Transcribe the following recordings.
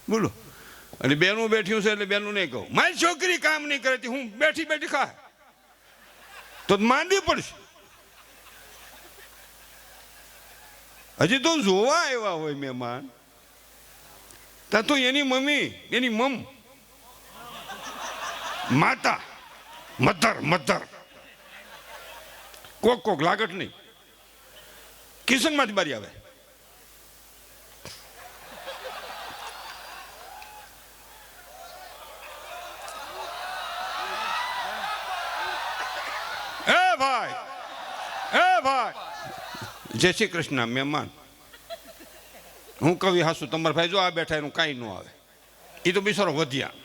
બોલો. અને બેનું બેઠ્યું છે એટલે બેનું નહીં કહું મારી છોકરી કામ નહીં કરે હું બેઠી બેઠી ખા તો માંદી પડશે. હજી તો જોવા આવ્યા હોય મહેમાન ત્યાં તો એની મમ્મી એની માતા મધર કોક લાગટ નહીં કિશનમાંથી બારી આવે. જય શ્રી કૃષ્ણ મહેમાન. હું કવિ હાસુ તમારા ભાઈ જો આ બેઠા એનું કાંઈ ન આવે. એ તો બિચારો વધ્યા.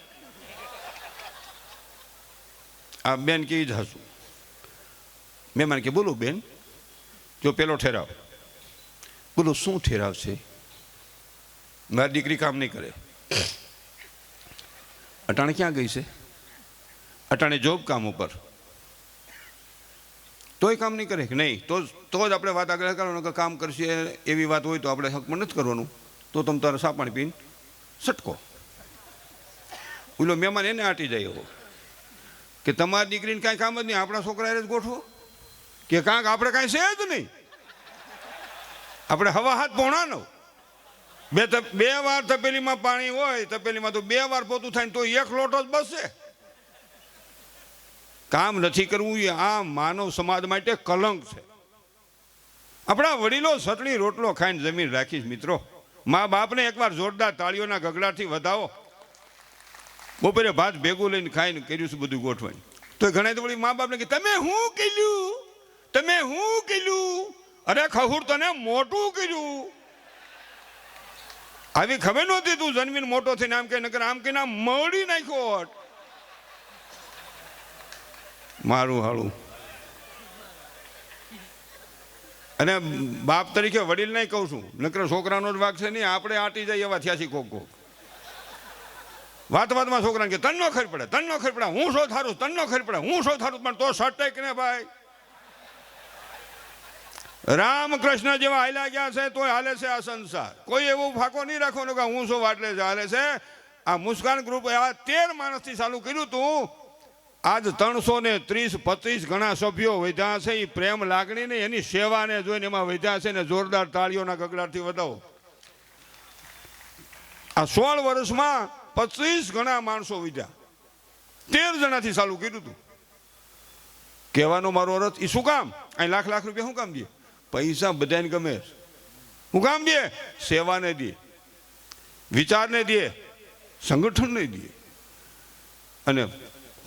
આ બેન કેવી જ હાસુ. મહેમાન કે બોલો બેન. જો પેલો ઠેરાવ બોલો શું ઠેરાવ છે. મારી દીકરી કામ નહીં કરે. અટાણે ક્યાં ગઈ છે. અટાણે જોબ કામ ઉપર તોય કામ નહીં કરે કે નહીં તો જ આપણે વાત આગળ કરવાનું કે કામ કરશે એવી વાત હોય તો આપણે હકમાં નથી કરવાનું. તો તમે તારે સા પાણી પીને સટકો. ઓલો મહેમાન એને આટી જાય એવો કે તમારી દીકરીને કાંઈ કામ જ નહીં આપણા છોકરા જ ગોઠવો કે કાંક આપણે કાંઈ છે જ નહીં. આપણે હવા હાથ પોણા નો બે વાર તપેલીમાં પાણી હોય તપેલીમાં તો 2 વાર પોતું થાય ને તો 1 લોટો જ બસશે. કામ નથી કરવું એ આ માનવ સમાજ માટે કલંક છે. આપણા વડીલો સટણી રોટલો ખાઈને જમીન રાખીશ મિત્રો. મા બાપને એકવાર જોરદાર તાળીઓના ગગડાથી વધાવો. બપોરે ભાત ભેગું લઈને ખાઈને કર્યું છે બધું ગોઠવાય તો ઘણા તો વળી મા બાપને કે તમે શું કર્યું અરે ખહુર તને મોટું કર્યું. આવી ખબર નહોતી તું જન્મીને મોટો થઈને આમ કે નકર આમ કે ના મળી નાખ્યો મારું હાળું. અને બાપ તરીકે વડીલ નહીં કહું છું નકર છોકરાનો જ વાગ છે નહીં આપણે આટી જાય એવા થયા છીએ કોક વાતમાં છોકરાને કે તન નો ખરી પડે હું શો થારું પણ તો સટક ને ભાઈ. રામકૃષ્ણ જેવા હાલ્યા ગયા છે તો હાલે છે આ સંસાર. કોઈ એવું ફાકો નહીં રાખવાનો કે હું શો વાટલે હાલે છે. આ મુસ્કાન ગ્રુપ આ 13 માણસથી ચાલુ કર્યું હતું. આજ 330-35 ઘણા સભ્યો વધ્યા છે. એ પ્રેમ લાગણી ને એની સેવાને જોઈને એમાં વધ્યા છે ને જોરદાર તાળીઓના ગગડાથી વધાવો. આ 16 વર્ષમાં 25 ઘણા માણસો વધ્યા. 13 જણાથી ચાલુ કર્યું હતું. કહેવાનો મારો અર્થ એ શું કામ અહીં લાખ રૂપિયા શું કામ દે. પૈસા બધાને ગમે શું કામ દે. સેવાને દે વિચારને દે સંગઠનને દે. અને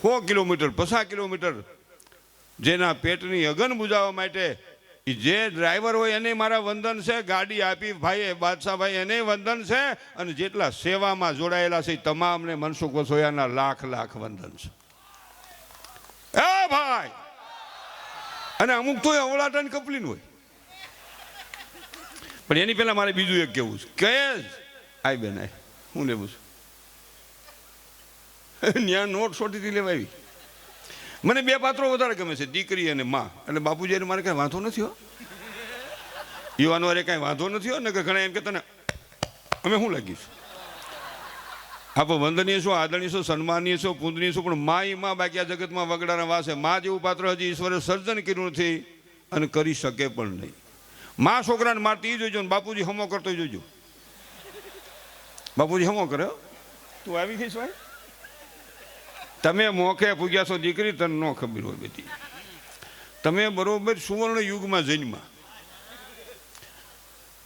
100 કિલોમીટર 50 કિલોમીટર જેના પેટની અગન બુજાવવા માટે જે ડ્રાઈવર હોય એને મારા વંદન છે. ગાડી આપી ભાઈ બાદશાહભાઈ એને વંદન છે. અને જેટલા સેવામાં જોડાયેલા છે તમામને મનસુખ વસોયાના લાખ વંદન છે. એ ભાઈ અને અમુક તો અવળાટાની કપલીન હોય. પણ એની પહેલા મારે બીજું એક કહેવું છે કે આઈ બેન આય હું લેવું છું ત્યાં નોટ સોટીથી લેવાવી. મને 2 પાત્રો વધારે ગમે છે દીકરી અને માં. એટલે બાપુજી મારે કાંઈ વાંધો નથી હો. યુવાનો અરે કાંઈ વાંધો નથી હો ને કે ઘણા એમ કે તને અમે શું લાગીશું. આપણે વંદનીય છો આદરણીય છો સન્માનીય છો પૂજનીય છો પણ માં બાકી આ જગતમાં વગડાના વાસે. માં જેવું પાત્ર હજી ઈશ્વરે સર્જન કર્યું નથી અને કરી શકે પણ નહીં. માં છોકરાને મારતી એ જોઈજો ને બાપુજી હમો કરતો જોઈજો. બાપુજી હમો કરે તું આવી ગઈશ ભાઈ. તમે મોખે પૂગ્યા છો દીકરી તને ન ખબર હોય બધી. તમે બરોબર સુવર્ણ યુગમાં જન્મા.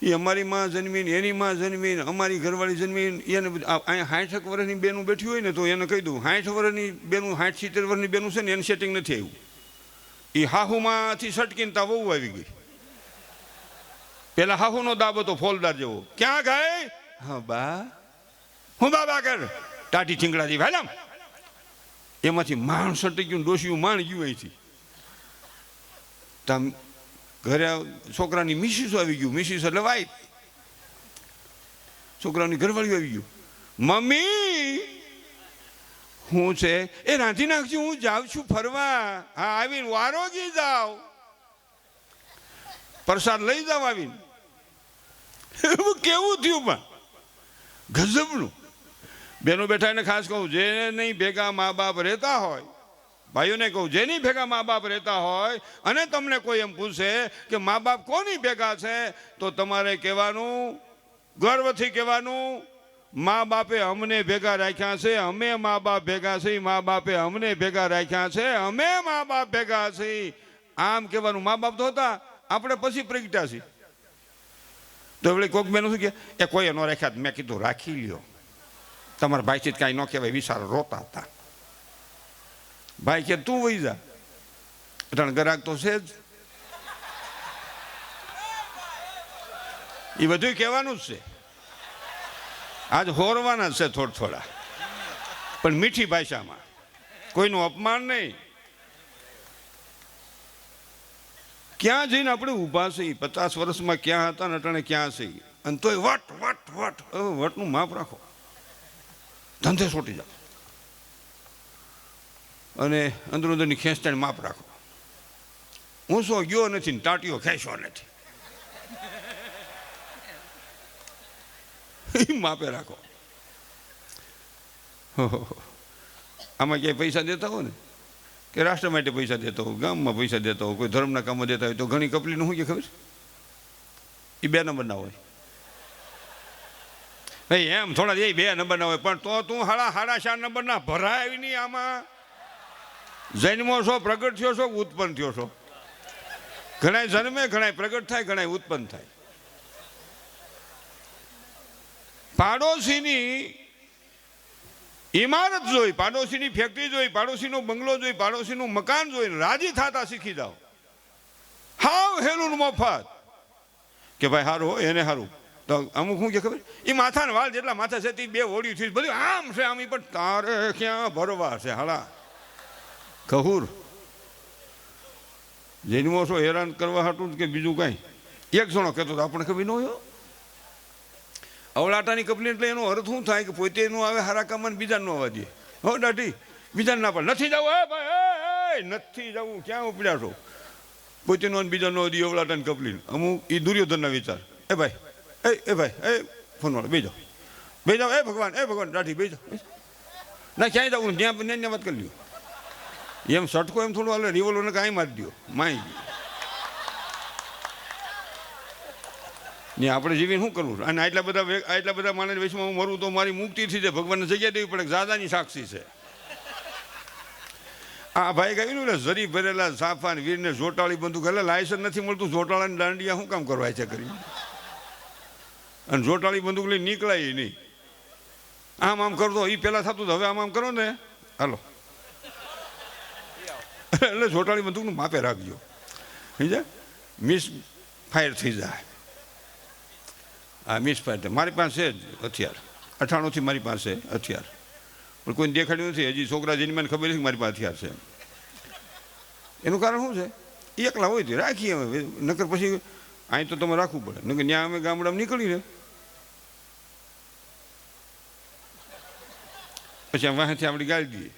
એ અમારી માં જન્મીને એની માં જન્મીને અમારી ઘરવાળી જન્મીને એને અહીંયા 60 વર્ષની બેનું બેઠી હોય ને તો એને કહી દઉં 60 વર્ષની બેનું 60-70 વર્ષની બેનું છે ને એને સેટિંગ નથી આવ્યું. એ હાહુમાંથી સટકીને તા વહુ આવી ગઈ. પેલા હાહુનો દાબ હતો ફોલદાર જેવો. ક્યાં ગઈ હા બા હું બાબા કર ટાટી ચીંગડાજી ભાઈલામ. એમાંથી માણ સટી ગયું ડોશિયું માણ ગયું અહીંથી. તમ ઘરે છોકરાની મિસિસ આવી ગયું. મિસિસ એટલે વાઈફ. છોકરાની ઘરવાળી આવી ગયું. મમ્મી હું છે એ રાંધી નાખજો હું જાઉં છું ફરવા. હા આવીને વારોગી જાવ પ્રસાદ લઈ જાવ આવીને. કેવું થયું પણ ગજબનું. બેનો બેઠા એને ખાસ કહું, જે નહીં ભેગા મા બાપ રહેતા હોય, ભાઈઓને કહું, જેની ભેગા મા બાપ રહેતા હોય અને તમને કોઈ એમ પૂછે કે મા બાપ કોની ભેગા છે, તો તમારે કહેવાનું, ગર્વથી કહેવાનું, મા બાપે અમને ભેગા રાખ્યા છે, અમે મા બાપ ભેગા છીએ, મા બાપે અમને ભેગા રાખ્યા છે, અમે મા બાપ ભેગા છીએ. આમ કહેવાનું. મા બાપ તો હતા, આપણે પછી પ્રગટ્યા છીએ. તો એટલે કોઈક બેન શું કે એ કોઈ ન રાખ્યા, મેં કીધું રાખી લ્યો, તમારા ભાઈથી કાંઈ ન કહેવાય, વિચાર રોતા હતા. ભાઈ કે તું વહી જા, એટલે ગરાક તો છે જ. એ બધું કહેવાનું જ છે. આજ હોરવાના છે થોડા, પણ મીઠી ભાષામાં, કોઈનું અપમાન નહીં. ક્યાં જઈને આપણે ઊભા છીએ, 50 વર્ષમાં ક્યાં હતા ને અટાણે ક્યાં છીએ, અને તોય વટનું માપ રાખો, ધંધે છોટી જાઓ, અને અંદરોની ખેંચતાને માપ રાખો. ઊંસો ગયો નથી ને ટાંટીઓ ખેંચવા નથી, એ માપે રાખો. આમાં ક્યાંય પૈસા દેતા હો ને, કે રાષ્ટ્ર માટે પૈસા દેતા હો, ગામમાં પૈસા દેતા હો, કોઈ ધર્મના કામમાં દેતા હોય, તો ઘણી કપલીનું શું કે ખબર, એ 2 નંબરના હોય. ભાઈ એમ થોડા એ 2 નંબરના હોય, પણ તો તું સાડા 4 નંબરના ભરાય નહીં. આમાં જન્મો છો, પ્રગટ થયો છો, ઉત્પન્ન થયો છો. ઘણા જન્મે, ઘણા પ્રગટ થાય, ઘણા ઉત્પન્ન થાય. પાડોશીની ઇમારત જોઈ, પાડોશીની ફેક્ટરી જોઈ, પાડોશીનો બંગલો જોઈ, પાડોશીનું મકાન જોઈને રાજી થતા શીખી જાઓ. હાવ હેલું મફત કે ભાઈ સારું હોય એને સારું. તો અમુક શું કે ખબર, એ માથાના વાળ જેટલા માથા છે તે 2 ઓળ્યું થયું, બધું આમ છે આમ, પણ તારે ક્યાં ભરવા છે હાલા કહુર. જન્મો છો હેરાન કરવા હાટું કે બીજું કાંઈ. એક જણો કહેતો તો આપણે ખબર ન હોય. અવળાટાની કપલી એટલે એનો અર્થ શું થાય કે પોતે નું આવે હારા કામમાં, બીજા નો આવવા દે. હો દાઢી, બીજાને ના પડે, નથી જવું, હે ભાઈ નથી જવું, ક્યાં ઉપડ્યા છો. પોતે નો બીજા નો દે અવળાટાની કપલી. અમુક એ દુર્યોધનના વિચાર. એ ભાઈ એ ભાઈ એ ફોન વાળો બેજો, એ ભગવાન દાઢી બેજો ના, ક્યાંય જવું ત્યાં વાત કરી લ્યો. એમ સટકો એમ થોડું હાલે, રિવોલ્વરને કાંઈ મારી દો, માઈ ગયો. ને આપણે જીવીને શું કરવું. અને આટલા બધા માણસ વેચમાં હું મરું તો મારી મુક્તિ થઈ જાય, ભગવાનને જગ્યા દેવી પડે, દાદાની સાક્ષી છે. આ ભાઈ કહ્યું ને, જરી ભરેલા સાફા ને વીરને જોટાળી બંદૂક, એટલે લાયસન્સ નથી મળતું, જોટાળાની દાંડિયા શું કામ કરવા છે કરી. અને જોટાળી બંદૂક લઈ નીકળાય નહીં. આમ કરતો એ પહેલાં થતું, હવે આમ કરો ને, હાલો. એટલે જોટાળી બંદૂકનું માપે રાખજો, સમજ્યા, મિસ ફાયર થઈ જાય. હા, મિસ ફાયર. મારી પાસે જ હથિયાર 98થી મારી પાસે હથિયાર, પણ કોઈને દેખાડ્યું નથી. હજી છોકરા જઈને ખબર છે કે મારી પાસે હથિયાર છે. એનું કારણ શું છે, એકલા હોય તો રાખીએ હવે, નકર પછી અહીં તો તમે રાખવું પડે, નકર ત્યાં અમે ગામડામાં નીકળીને પછી આમ વાંહેથી આપણી ગાળી દઈએ.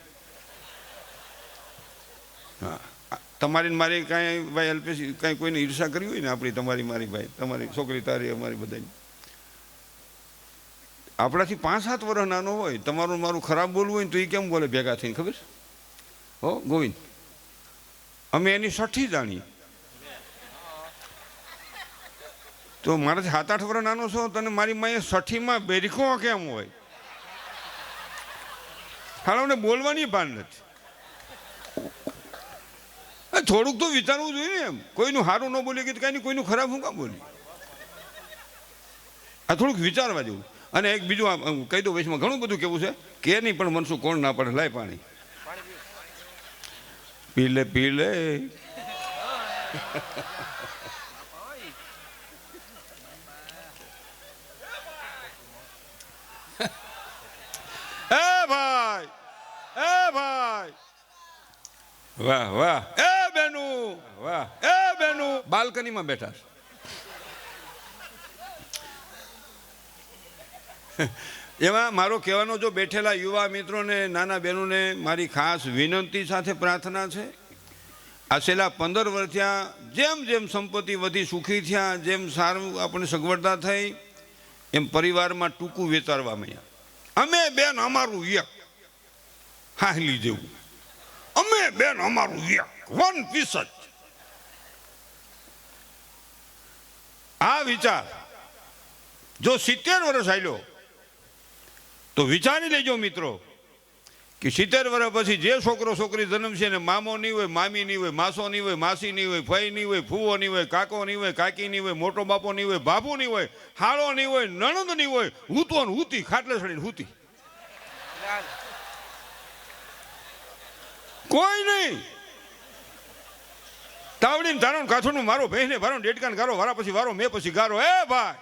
હા, તમારી મારી કાંઈ ભાઈ અલ્પેશ કાંઈ કોઈને ઈર્ષા કરવી હોય ને આપણી, તમારી મારી ભાઈ, તમારી છોકરી તારી અમારી બધાની, આપણાથી 5-7 વર્ષ નાનો હોય, તમારું મારું ખરાબ બોલવું હોય ને તો એ કેમ બોલે ભેગા થઈને, ખબર હો ગોવિંદ, અમે એની સઠ્ઠી જાણીએ. તો મારાથી 7-8 વર્ષ નાનો છો, તને મારી માએ 60માં બેરીખો કેમ હોય? હાલોને બોલવાની ભાન નથી. થોડુંક તો વિચારવું જોઈએ ને. એમ કોઈનું સારું ન બોલી કે કાંઈ નહીં, કોઈનું ખરાબ હું કામ બોલી. આ થોડુંક વિચારવા જેવું. અને એક બીજું કહી દઉં, વૈશમાં ઘણું બધું કેવું છે કે નહીં, પણ મનસું કોણ ના પડે, લાય પાણી પી લે. ભાઈ વાહ એ બેનું બાલ્કનીમાં બેઠા છે. એમાં મારો કહેવાનો જો બેઠેલા યુવા મિત્રોને, નાના બહેનોને મારી ખાસ વિનંતી સાથે પ્રાર્થના છે. આ છેલ્લા 15 વર્ષ થયા, જેમ જેમ સંપત્તિ વધી, સુખી થયા, જેમ સારું આપણને સગવડતા થઈ, એમ પરિવારમાં ટૂંકું વિચારવા માંડ્યા. અમે બેન અમારું એક હાહલી જેવું, અમે બેન અમારું એક વન પીસ જ. આ વિચાર જો 70 વર્ષ હાલ્યો તો વિચારી લેજો મિત્રો કે 70 વર્ષ પછી જે છોકરો છોકરી જન્મશે ને મામો નહીં હોય, મામી નહીં હોય, માસો નહીં હોય, માસી નહીં હોય, ફઈ નહીં હોય, ફૂવો નહીં હોય, કાકો નહીં હોય, કાકી નહીં હોય, મોટો બાપો નહીં હોય, બાપુ નહીં હોય, હાળો નહીં હોય, નણંદ નહીં હોય, હૂતો ને હૂતી ખાટલે ચડીને હૂતી, કોઈ નહીં. તાવડીને ધારો કાથોનું મારો ભેંસને ભારો ડેટકાને ગારો વારા પછી વારો મેં પછી ગારો. એ ભાઈ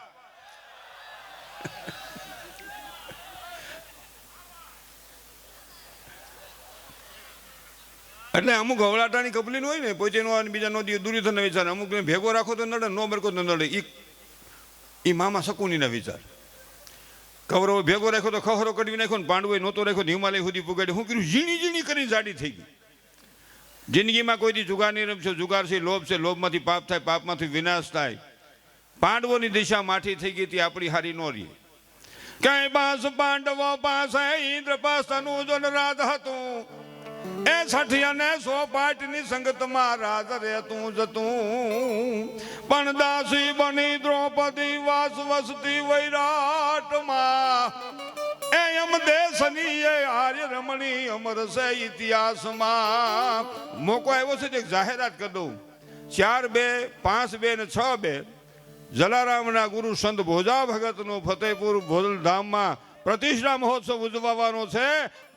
એટલે અમુક હવળાટાની કપલી હોય ને પોતે નો બીજા નો દુર્યોધન વિચાર, અમુક ભેગો રાખો તો નડે, નો બરકો તો નડે. ઈ મામા શકુનીના વિચાર. કૌરવ ભેગો રાખ્યો તો ખહરો કઢવી નાખ્યો ને પાંડવો નહોતો રાખ્યો તો હિમાલય સુધી પુગાડ્યો. શું કર્યું? ઝીણી ઝીણી કરીને જાડી થઈ ગઈ. જિંદગીમાં કોઈથી જુગાર નહીં રમશો. જુગાર છે લોભ છે, લોભમાંથી પાપ થાય, પાપમાંથી વિનાશ થાય. પાંડવોની દિશા માઠી થઈ ગઈ હતી, આપણી હારી નો રહી. કઈ પાસ પાંડવો પાસે ઇન્દ્ર પાસ તનુજન રાજ હતું, એ સઠિયાને 100 પાટની સંગતમાં રાજ રહેતું જતું. પણ દાસી બની દ્રૌપદી વાસ વસતી વૈરાટમાં, એ અમ દેશની એ આર્ય રમણી અમર છે ઇતિહાસમાં. મોકો આવ્યો છે એક જાહેરાત કરી દઉં. 4-2, 5-2 ને 6-2 જલારામના ગુરુ સંત ભોજા ભગતનો ફતેપુર ભોજલધામમાં પ્રતિષ્ઠા મહોત્સવ ઉજવવાનો છે.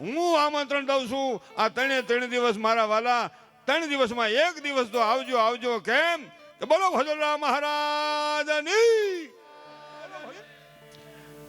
હું આમંત્રણ દઉં છું. આ 3 દિવસ મારા વાલા, 3 દિવસમાં 1 દિવસ તો આવજો આવજો. કેમ કે બોલો ભોજલરામ મહારાજની.